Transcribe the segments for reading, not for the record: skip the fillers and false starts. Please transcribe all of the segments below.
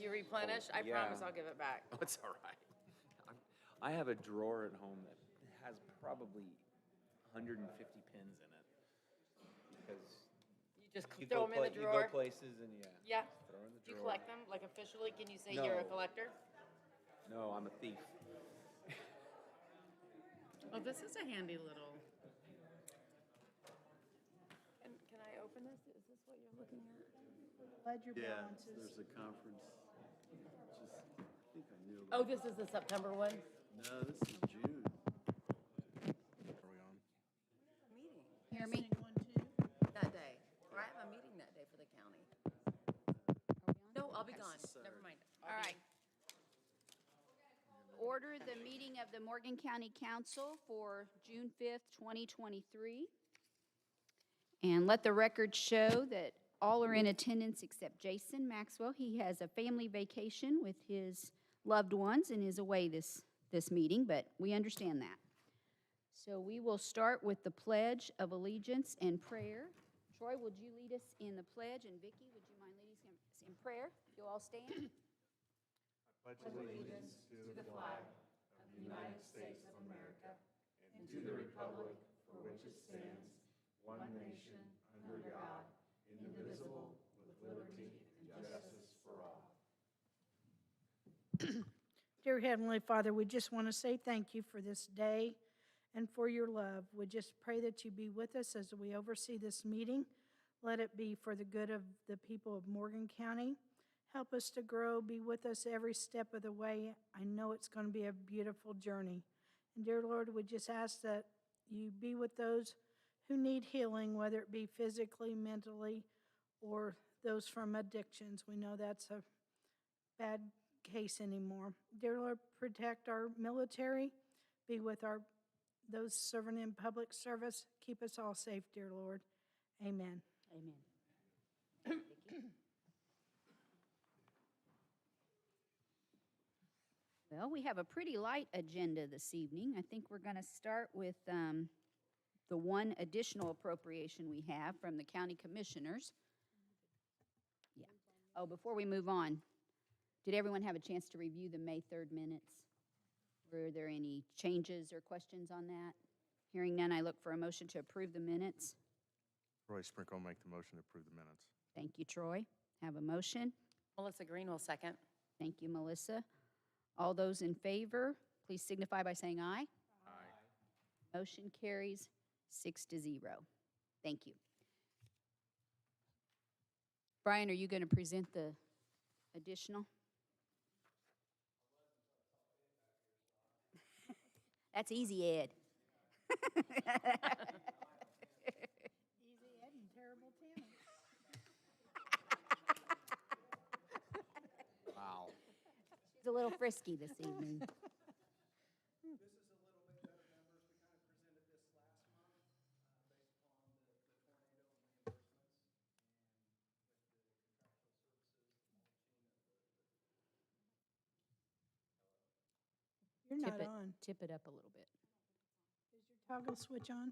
you replenish, I yeah. promise I'll give it back. Oh, it's all right. I have a drawer at home that has probably 150 pins in it. Because You just you throw them in the you drawer. go places and Yeah. just throw in the Do you drawer. collect them, like officially? Can you say you're a No. collector? No, I'm a thief. Oh, this is a handy little. Can I open this? Is this what you're looking at? Ledger Yeah, balances. there's a conference. I think I knew Oh, about this is the September one? No, this is June. Are we on? Meeting. Hear me? That day. Or I have a meeting that day for the county. No, I'll be gone. Never mind. All right. Order the meeting of the Morgan County Council for June 5th, 2023. And let the record show that all are in attendance except Jason Maxwell. He has a family vacation with his loved ones and is away this meeting, but we understand that. So we will start with the Pledge of Allegiance and prayer. Troy, would you lead us in the pledge? And Vicki, would you mind leading us in prayer? If you'll all stand. pledge allegiance to the flag of the United States of America and to the republic for which it stands, one nation, under God, indivisible, with liberty and justice for all. Dear Heavenly Father, we just want to say thank you for this day and for your love. We just pray that you be with us as we oversee this meeting. Let it be for the good of the people of Morgan County. Help us to grow, be with us every step of the way. I know it's going to be a beautiful journey. And dear Lord, we just ask that you be with those who need healing, whether it be physically, mentally, or those from addictions. We know that's a bad case anymore. Dear Lord, protect our military. Be with those serving in public service. Keep us all safe, dear Lord. Amen. Amen. Well, we have a pretty light agenda this evening. I think we're going to start with the one additional appropriation we have from the county commissioners. Yeah. Oh, before we move on, did everyone have a chance to review the May 3rd minutes? Were there any changes or questions on that? Hearing none, I look for a motion to approve the minutes. Roy Sprinkle make the motion to approve the minutes. Thank you, Troy. Have a motion. Melissa Green will second. Thank you, Melissa. All those in favor, please signify by saying aye. Aye. Motion carries 6-0. Thank you. Brian, are you going to present the additional? That's easy, Ed. Easy Ed and terrible Tim. Wow. She's a little frisky this evening. This is a little bit better numbers. We kind of presented this last month based upon the tornado and reimbursements and with the contractual services, mulching of the You're not on. Tip it up a little bit. Is your toggle switch on?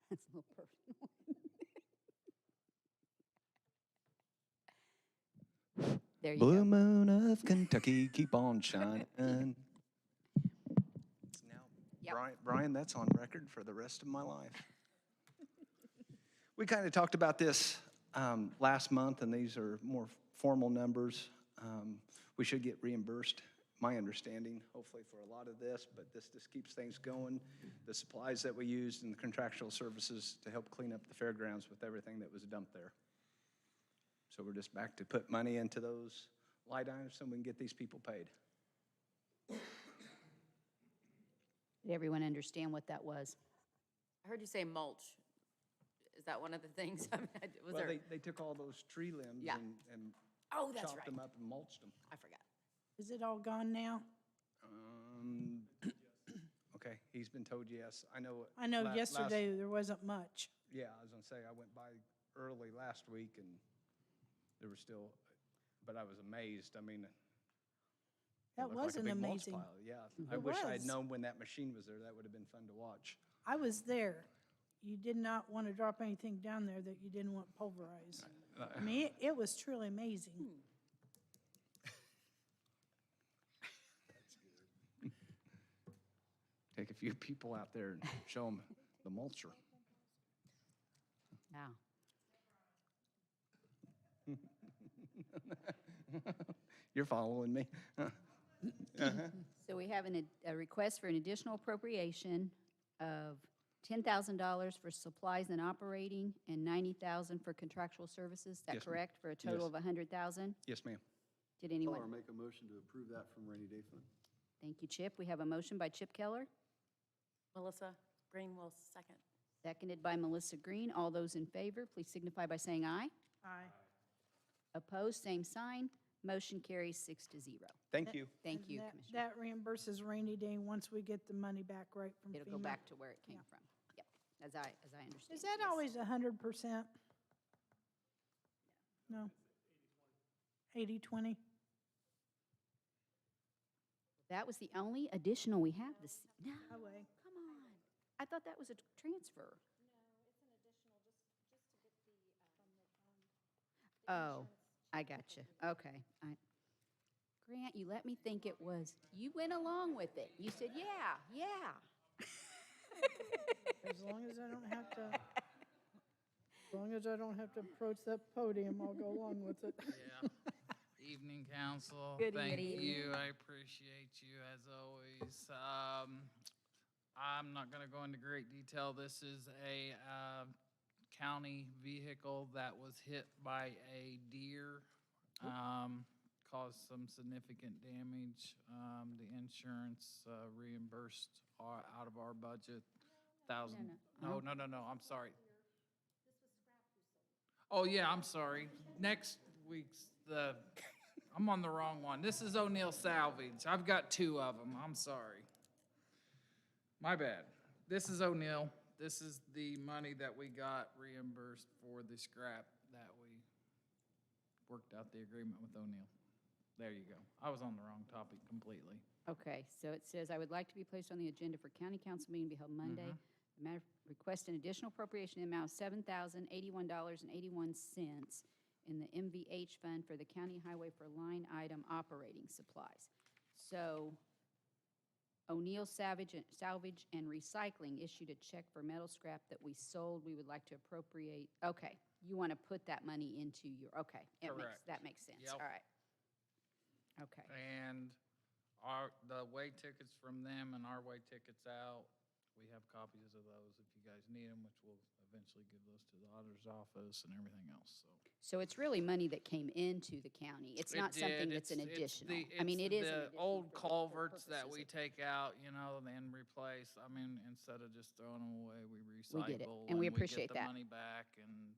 That's a little personal. There you Blue go. moon of Kentucky, keep on shining. Now, Yep. Brian, that's on record for the rest of my life. We kind of talked about this last month, and these are more formal numbers. We should get reimbursed, my understanding, hopefully for a lot of this, but this just keeps things going. The supplies that we used and the contractual services to help clean up the fairgrounds with everything that was dumped there. So we're just back to put money into those light items so we can get these people paid. Did everyone understand what that was? I heard you say mulch. Is that one of the things? Was Well, there? they took all those tree limbs Yeah. and Oh, that's chopped right. them up and mulched them. I forgot. Is it all gone now? Okay, he's been told yes. I know. I know last- yesterday there wasn't much. Yeah, I was gonna say, I went by early last week and there was still, but I was amazed. I mean, it That looked like a was an big mulch amazing. pile. Yeah, I It wish I had was. known when that machine was there. That would have been fun to watch. I was there. You did not want to drop anything down there that you didn't want pulverized. I mean, it was truly amazing. few people out there and show them the mulcher. Wow. You're following me? So we have a request for an additional appropriation of $10,000 for supplies and operating and $90,000 for contractual services. Is that Yes, ma'am. correct? For a total Yes. of $100,000? Yes, ma'am. Did Or anyone? make a motion to approve that from rainy day fund. Thank you, Chip. We have a motion by Chip Keller, Melissa Green will second. seconded by Melissa Green. All those in favor, please signify by saying aye. Aye. Opposed, same sign. Motion carries 6-0. Thank you. Thank And you, that- Commissioner. That reimburses rainy day once we get the money back right from FEMA. It'll go back to where it came Yeah. from. Yep, as I understand. Is that yes. always 100%? No? 80/20? That was the only additional we have this, no, Highway. come on. I thought that was a transfer. Oh, I got you. Okay. Grant, you let me think it was, you went along with it. You said, yeah, yeah. As long as I don't have to, approach that podium, I'll go along with it. Yeah. Evening, council. Good Thank evening. you. I appreciate you as always. I'm not going to go into great detail. This is a county vehicle that was hit by a deer, caused some significant damage. The insurance reimbursed out of our budget, $1,000. No, I'm sorry. Oh, yeah, I'm sorry. Next week's I'm on the wrong one. This is O'Neill Salvage. I've got two of them. I'm sorry. My bad. This is O'Neill. This is the money that we got reimbursed for the scrap that we worked out the agreement with O'Neill. There you go. I was on the wrong topic completely. Okay, so it says, I would like to be placed on the agenda for county council meeting to be held Monday. The matter, request an additional appropriation in the amount of $7,081.81 in the MVH fund for the county highway for line item operating supplies. So O'Neill Salvage and Recycling issued a check for metal scrap that we sold. We would like to appropriate, okay, you want to put that money into your, okay. Correct. That makes sense, Yep. all right. Okay. And the way tickets from them and our way tickets out, we have copies of those if you guys need them, which we'll eventually give those to the auditor's office and everything else, so. So it's really money that came into the county. It's It not something did. that's an It's additional. the- I mean, it it's is an the additional old for culverts that purposes we of- take out, you know, and then replace. I mean, instead of just throwing them away, we recycle. get it, and we appreciate get that. the money back, and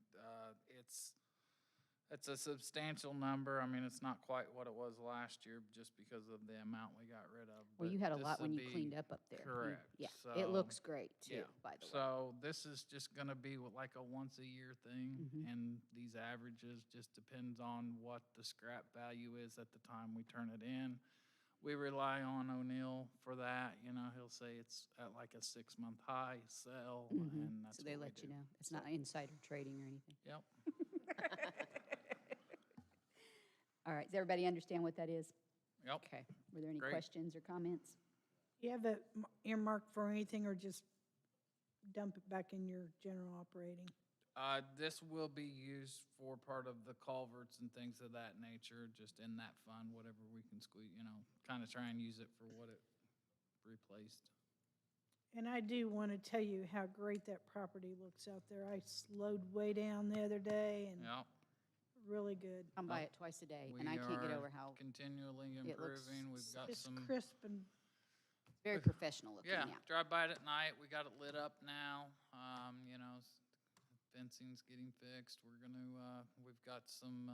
it's a substantial number. I mean, it's not quite what it was last year, just because of the amount we got rid of. Well, but you had a this lot when will you be- cleaned up there. Correct. Yeah, So, it looks great too, Yeah. by the way. So this is just gonna be like a once-a-year thing, Mm-hmm. and these averages just depends on what the scrap value is at the time we turn it in. We rely on O'Neill for that, you know, he'll say it's at like a 6-month high sell, and that's So they what we let you do. know. It's not insider trading or anything. Yep, All right, does everybody understand what that is? yep. Okay. Were there any Great. questions or comments? You have it earmarked for anything or just dump it back in your general operating? This will be used for part of the culverts and things of that nature, just in that fund, whatever we can squeeze, you know, kind of try and use it for what it replaced. And I do want to tell you how great that property looks out there. I slowed way down the other day and Yep. really good. I'm by it twice a day, and I can't get over how Continually it looks improving. We've got It's some, crisp and very professional looking, yeah, yeah. drive by it at night. We got it lit up now. You know, fencing's getting fixed. We've got some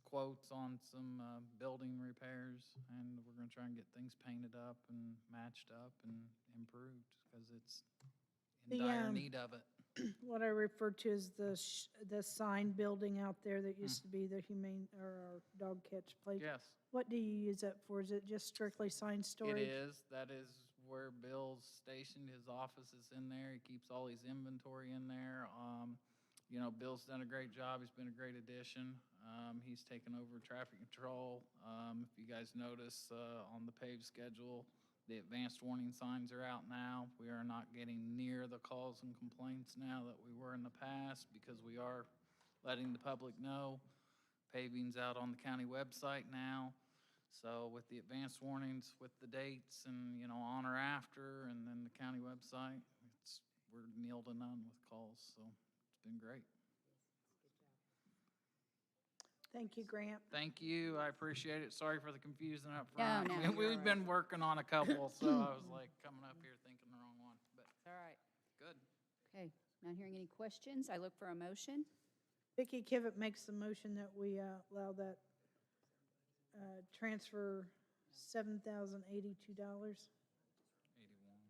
quotes on some building repairs, and we're gonna try and get things painted up and matched up and improved, because it's in The, dire need of it. what I refer to as the sign building out there that used to be the humane, or our dog catch place. Yes. What do you use that for? Is it just strictly sign storage? It is. That is where Bill's stationed. His office is in there. He keeps all his inventory in there. You know, Bill's done a great job. He's been a great addition. He's taken over traffic control. If you guys notice, on the paved schedule, The advanced warning signs are out now. We are not getting near the calls and complaints now that we were in the past because we are letting the public know. Paving's out on the county website now. So with the advanced warnings, with the dates and, you know, on or after, and then the county website, we're nil to none with calls, so it's been great. Thank you, Grant. Thank you, I appreciate it. Sorry for the confusion up No, front. no, We- you're We've all been working on a couple, so I was like coming up here thinking the wrong one, but All right. good. Okay, not hearing any questions. I look for a motion. Vicki Kivett makes the motion that we allow that transfer $7,082 81.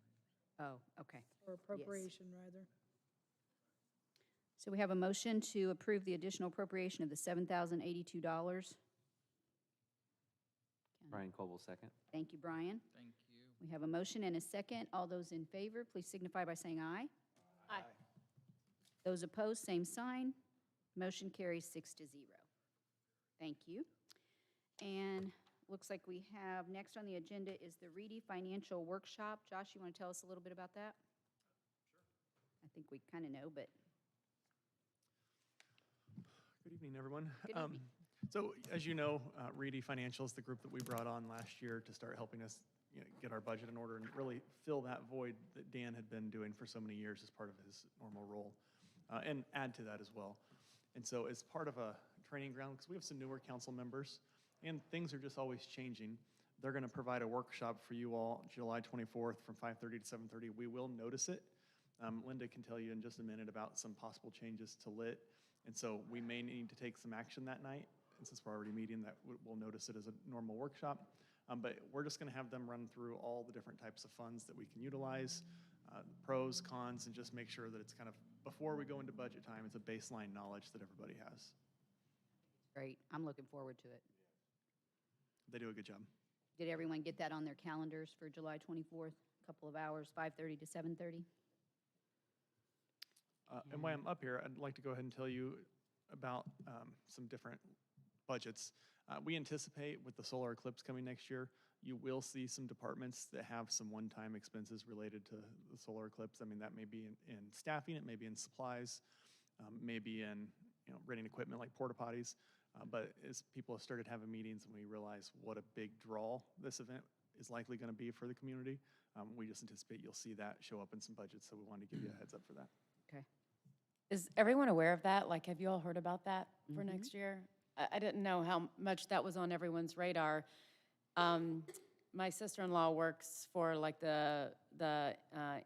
Oh, okay. or appropriation, rather. So we have a motion to approve the additional appropriation of the $7,082. Brian Coble, second. Thank you, Brian. Thank you. We have a motion and a second. All those in favor, please signify by saying aye. Aye. Those opposed, same sign. Motion carries 6-0. Thank you. And looks like we have, next on the agenda is the Reedy Financial Workshop. Josh, you want to tell us a little bit about that? Sure. I think we kind of know, but Good evening, everyone. Good evening. So as you know, Reedy Financial is the group that we brought on last year to start helping us get our budget in order and really fill that void that Dan had been doing for so many years as part of his normal role, and add to that as well. And so as part of a training ground, because we have some newer council members, and things are just always changing, they're going to provide a workshop for you all July 24th from 5:30 to 7:30. We will notice it. Linda can tell you in just a minute about some possible changes to LIT. And so we may need to take some action that night. And since we're already meeting, that we'll notice it as a normal workshop. But we're just going to have them run through all the different types of funds that we can utilize, pros, cons, and just make sure that it's kind of, before we go into budget time, it's a baseline knowledge that everybody has. great. I'm looking forward to it. They do a good job. Did everyone get that on their calendars for July 24th? Couple of hours, 5:30 to 7:30? And while I'm up here, I'd like to go ahead and tell you about some different budgets. We anticipate with the solar eclipse coming next year, you will see some departments that have some one-time expenses related to the solar eclipse. I mean, that may be in staffing, it may be in supplies, maybe in renting equipment like porta potties. But as people have started having meetings and we realize what a big draw this event is likely going to be for the community, we just anticipate you'll see that show up in some budgets. So we wanted to give you a heads up for that. Okay. Is everyone aware of that? Like, have you all heard about that for next year? I didn't know how much that was on everyone's radar. My sister-in-law works for like the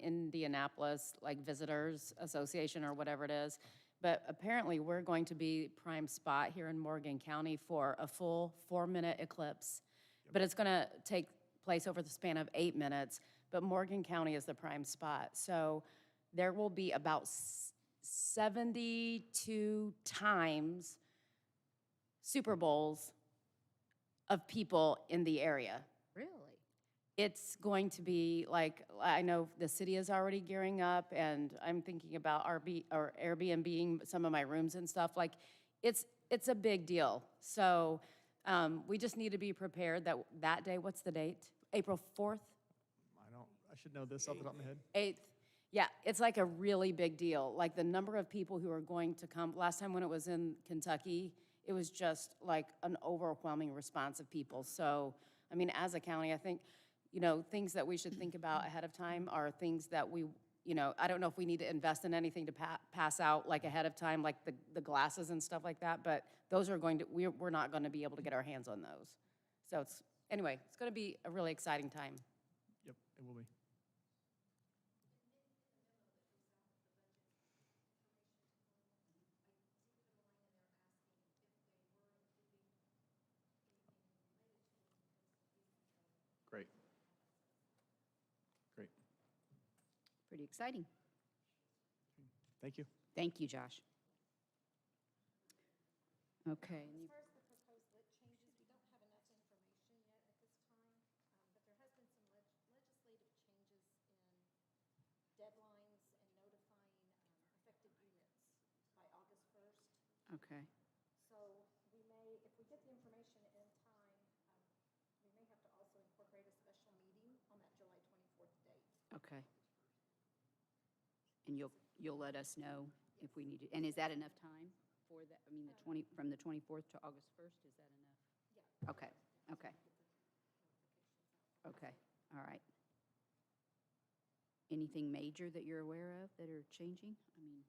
Indianapolis like Visitors Association or whatever it is. But apparently we're going to be prime spot here in Morgan County for a full 4-minute eclipse. But it's going to take place over the span of 8 minutes. But Morgan County is the prime spot. So there will be about 72 times Super Bowls of people in the area. Really? It's going to be like, I know the city is already gearing up, and I'm thinking about Airbnb some of my rooms and stuff. Like, it's a big deal. So we just need to be prepared that day. What's the date? April 4th? I should know this off the top of my head. 8th. Yeah, it's like a really big deal. Like the number of people who are going to come. Last time when it was in Kentucky, it was just like an overwhelming response of people. So, I mean, as a county, I think, things that we should think about ahead of time are things that we, I don't know if we need to invest in anything to pass out like ahead of time, like the glasses and stuff like that, but those are we're not going to be able to get our hands on those. So it's going to be a really exciting time. Yep, it will be. Great. Great. Pretty exciting. Thank you. Thank you, Josh. Okay. and you- As far as the proposed lit changes, we don't have enough information yet at this time, but there has been some legislative changes in deadlines and notifying affected units by August 1st. Okay. So we may, if we get the information in time, we may have to also incorporate a special meeting on that Okay. And you'll let us know if we need it. And is that enough time for that? I mean, from the 24th to August 1st, is that enough? Yeah. Okay, okay. Okay, all right. Anything major that you're aware of that are changing? I mean,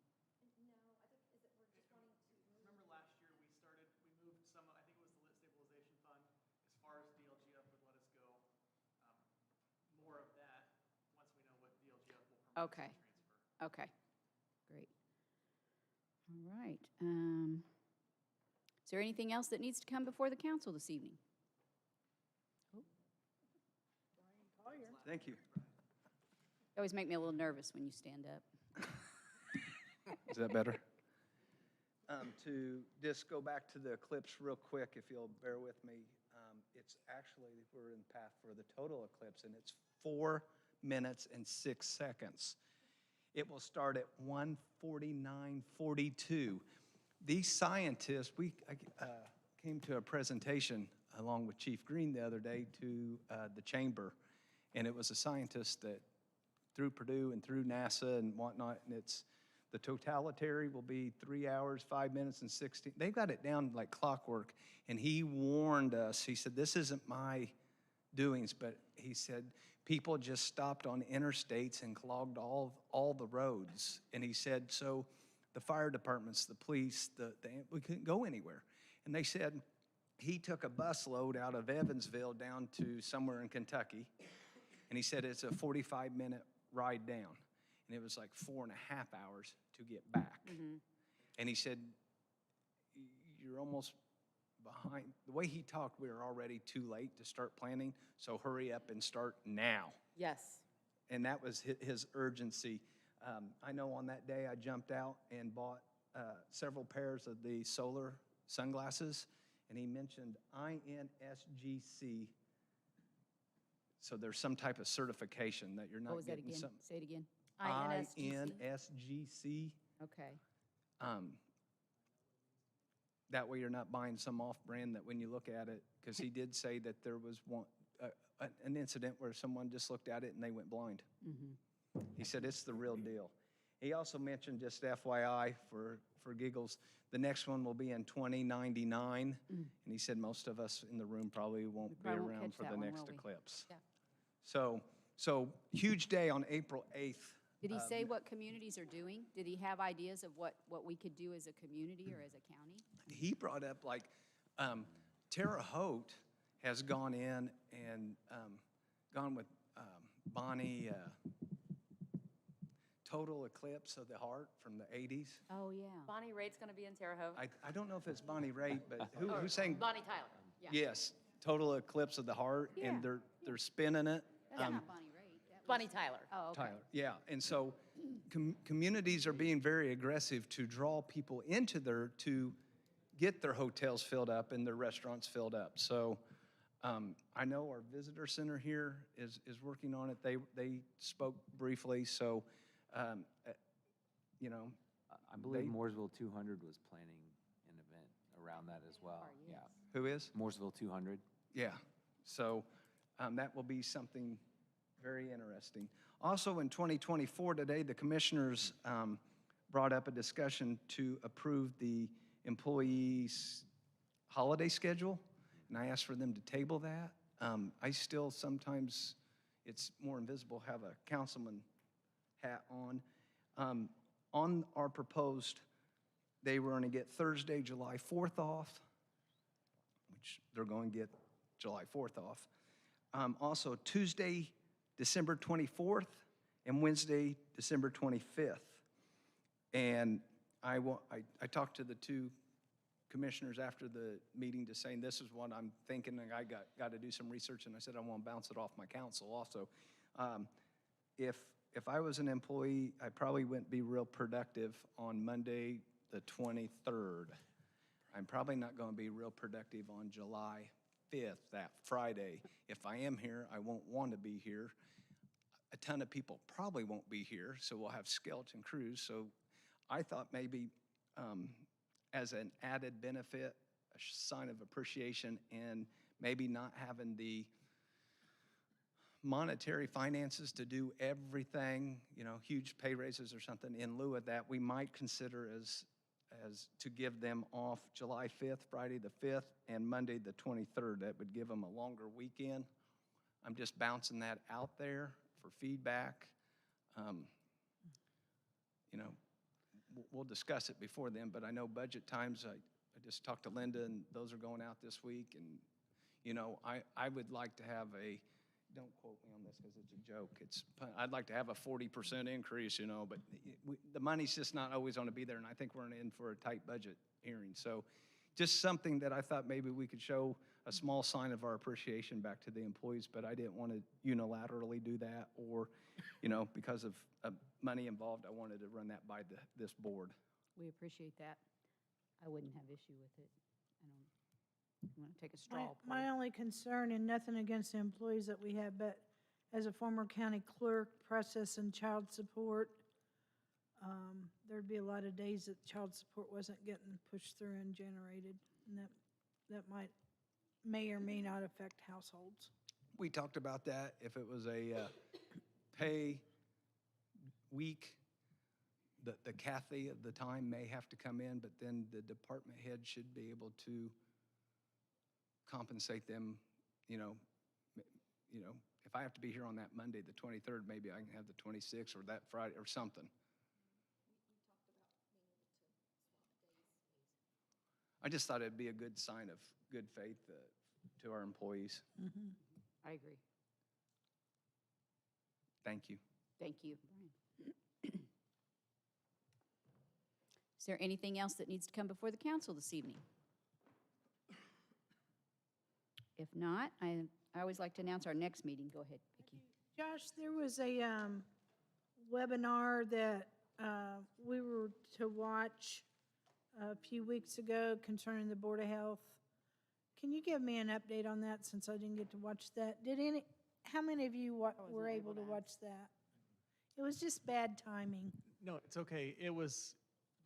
Remember last year, we moved some, I think it was the lit stabilization fund, as far as DLGF would let us go. More of that, once we know what DLGF will permit us to okay, transfer. okay, great. All right. Is there anything else that needs to come before the council this evening? Thank you. You always make me a little nervous when you stand up. Is that better? To just go back to the eclipse real quick, if you'll bear with me. It's actually, we're in path for the total eclipse, and it's 4 minutes and 6 seconds. It will start at 1:49:42. These scientists, I came to a presentation along with Chief Green the other day to the chamber, and it was a scientist that through Purdue and through NASA and whatnot, and the totality will be 3 hours, 5 minutes, and 16. They've got it down like clockwork, and he warned us. He said, this isn't my doings, but he said, people just stopped on interstates and clogged all the roads. And he said, so the fire departments, the police, we couldn't go anywhere. And they said, he took a bus load out of Evansville down to somewhere in Kentucky, and he said it's a 45-minute ride down. And it was like 4.5 hours to get back. And he said, you're almost behind. The way he talked, we were already too late to start planning, so hurry up and start now. Yes. And that was his urgency. I know on that day I jumped out and bought several pairs of the solar sunglasses, and he mentioned INSGC. So there's some type of certification that you're not What was that getting again? some. Say it again. INSGC. Okay. That way you're not buying some off-brand that when you look at it, because he did say that there was an incident where someone just looked at it and they went blind. He said it's the real deal. He also mentioned, just FYI for giggles, the next one will be in 2099. And he said most of us in the room probably won't be probably won't around catch for that the one, next will we? eclipse. Yeah. So huge day on April 8th. Did he say what communities are doing? Did he have ideas of what we could do as a community or as a county? He brought up like Terre Haute has gone in and gone with Bonnie, Total Eclipse of the Heart from the 80s. Oh, yeah. Bonnie Raitt's going to be in Terre Haute. I don't know if it's Bonnie Raitt, but who's saying? Bonnie Tyler. Yeah. Yes, Total Eclipse of the Heart, and Yeah. they're spinning it. That's not Bonnie Raitt. That was- Bonnie Tyler. Oh, okay. Tyler, yeah, and so communities are being very aggressive to draw people into to get their hotels filled up and their restaurants filled up. So I know our visitor center here is working on it. They spoke briefly, so, you know. I believe They- Mooresville 200 was planning an event around that as well. Yeah. Who is? Mooresville 200. Yeah, so that will be something very interesting. Also, in 2024, today, the commissioners brought up a discussion to approve the employees' holiday schedule, and I asked for them to table that. I still sometimes, it's more invisible, have a councilman hat on. On our proposed, they were going to get Thursday, July 4th off, which they're going to get July 4th off. Also, Tuesday, December 24th, and Wednesday, December 25th. And I talked to the two commissioners after the meeting to saying, this is what I'm thinking, and I got to do some research, and I said I want to bounce it off my council also. If I was an employee, I probably wouldn't be real productive on Monday, the 23rd. I'm probably not going to be real productive on July 5th, that Friday. If I am here, I won't want to be here. A ton of people probably won't be here, so we'll have skeleton crews. So I thought maybe as an added benefit, a sign of appreciation, and maybe not having the monetary finances to do everything, huge pay raises or something in lieu of that, we might consider as to give them off July 5th, Friday the 5th, and Monday the 23rd. That would give them a longer weekend. I'm just bouncing that out there for feedback. We'll discuss it before then, but I know budget times, I just talked to Linda, and those are going out this week, and, I would like to have don't quote me on this because it's a joke, I'd like to have a 40% increase, but the money's just not always going to be there, and I think we're in for a tight budget hearing. So just something that I thought maybe we could show a small sign of our appreciation back to the employees, but I didn't want to unilaterally do that, or, because of money involved, I wanted to run that by this board. We appreciate that. I wouldn't have issue with it. You want to take a straw poll? My only concern, and nothing against the employees that we have, but as a former county clerk, process and child support, there'd be a lot of days that child support wasn't getting pushed through and generated, and that may or may not affect households. We talked about that. If it was a pay week, the Kathy of the time may have to come in, but then the department head should be able to compensate them, if I have to be here on that Monday, the 23rd, maybe I can have the 26th or that Friday or something. I just thought it'd be a good sign of good faith to our employees. I agree. Thank you. Thank you. Is there anything else that needs to come before the council this evening? If not, I always like to announce our next meeting. Go ahead, Vicki. Josh, there was a webinar that we were to watch a few weeks ago concerning the Board of Health. Can you give me an update on that, since I didn't get to watch that? How many of you were able to watch that? It was just bad timing. No, it's okay. It was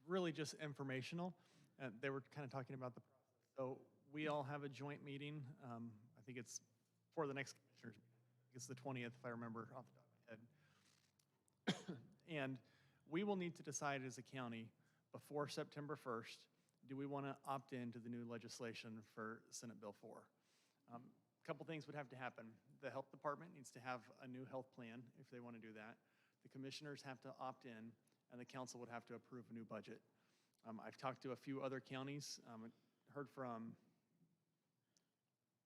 really just informational. They were kind of talking about the process. So we all have a joint meeting. I think it's for the next commissioners. It's the 20th, if I remember off the top of my head. And we will need to decide as a county before September 1st, do we want to opt into the new legislation for Senate Bill 4? A couple things would have to happen. The health department needs to have a new health plan if they want to do that. The commissioners have to opt in, and the council would have to approve a new budget. I've talked to a few other counties, heard from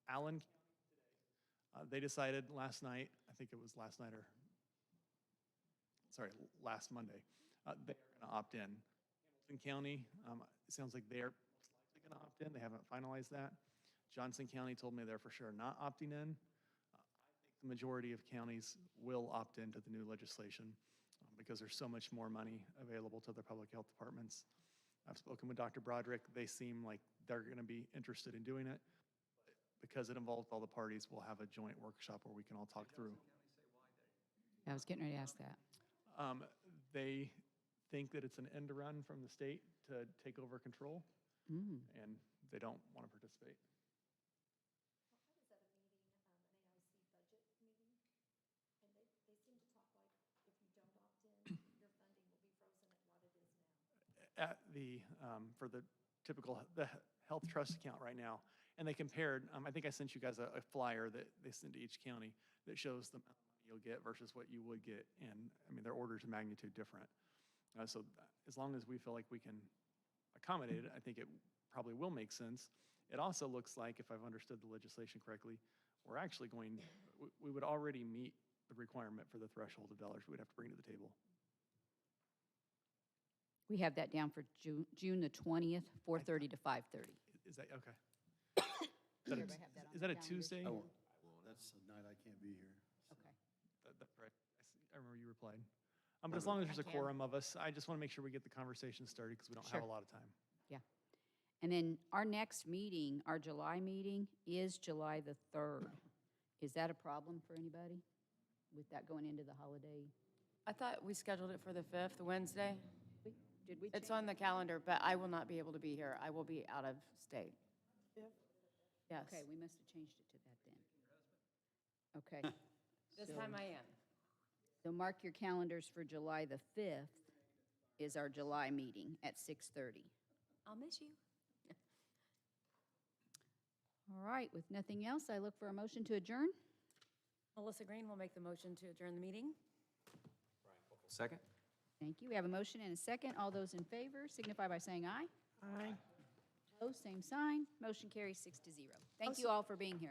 Allen today. They decided last night, I think it was last night or, sorry, last Monday, they're going to opt in. Hamilton County, it sounds like they're most likely going to opt in. They haven't finalized that. Johnson County told me they're for sure not opting in. I think the majority of counties will opt into the new legislation because there's so much more money available to the public health departments. I've spoken with Dr. Broderick. They seem like they're going to be interested in doing it. But because it involves all the parties, we'll have a joint workshop where we can all talk through. I was getting ready to ask that. They think that it's an end run from the state to take over control, and they don't want to participate. At the, for the typical, the health trust account right now. And they compared, I think I sent you guys a flyer that they send to each county that shows the amount of money you'll get versus what you would get. And I mean, their orders of magnitude different. So as long as we feel like we can accommodate it, I think it probably will make sense. It also looks like, if I've understood the legislation correctly, we're actually going, we would already meet the requirement for the threshold of dollars we'd have to bring to the table. We have that down for June the 20th, 4:30 to 5:30. Is that, okay. Everybody have that on Is that a the calendar? Tuesday? I won't. That's the night I can't be here. Okay. That's right. I remember you replied. But as long as there's a can. quorum of us, I just want to make sure we get the conversation started because we don't have a Sure. lot of time. Yeah. And then our next meeting, our July meeting, is July the 3rd. Is that a problem for anybody with that going into the holiday? I thought we scheduled it for the 5th, Wednesday. Did we? It's change? on the calendar, but I will not be able to be here. I will be out of state. Yes. Okay, we must have changed it to that then. Okay. This time I am. So mark your calendars for July the 5th is our July meeting at 6:30. I'll miss you. All right, with nothing else, I look for a motion to adjourn. Melissa Green will make the motion to adjourn the meeting. Second? Thank you. We have a motion and a second. All those in favor signify by saying aye. Aye. Opposed, same sign. Motion carries 6-0. Thank you all for being here.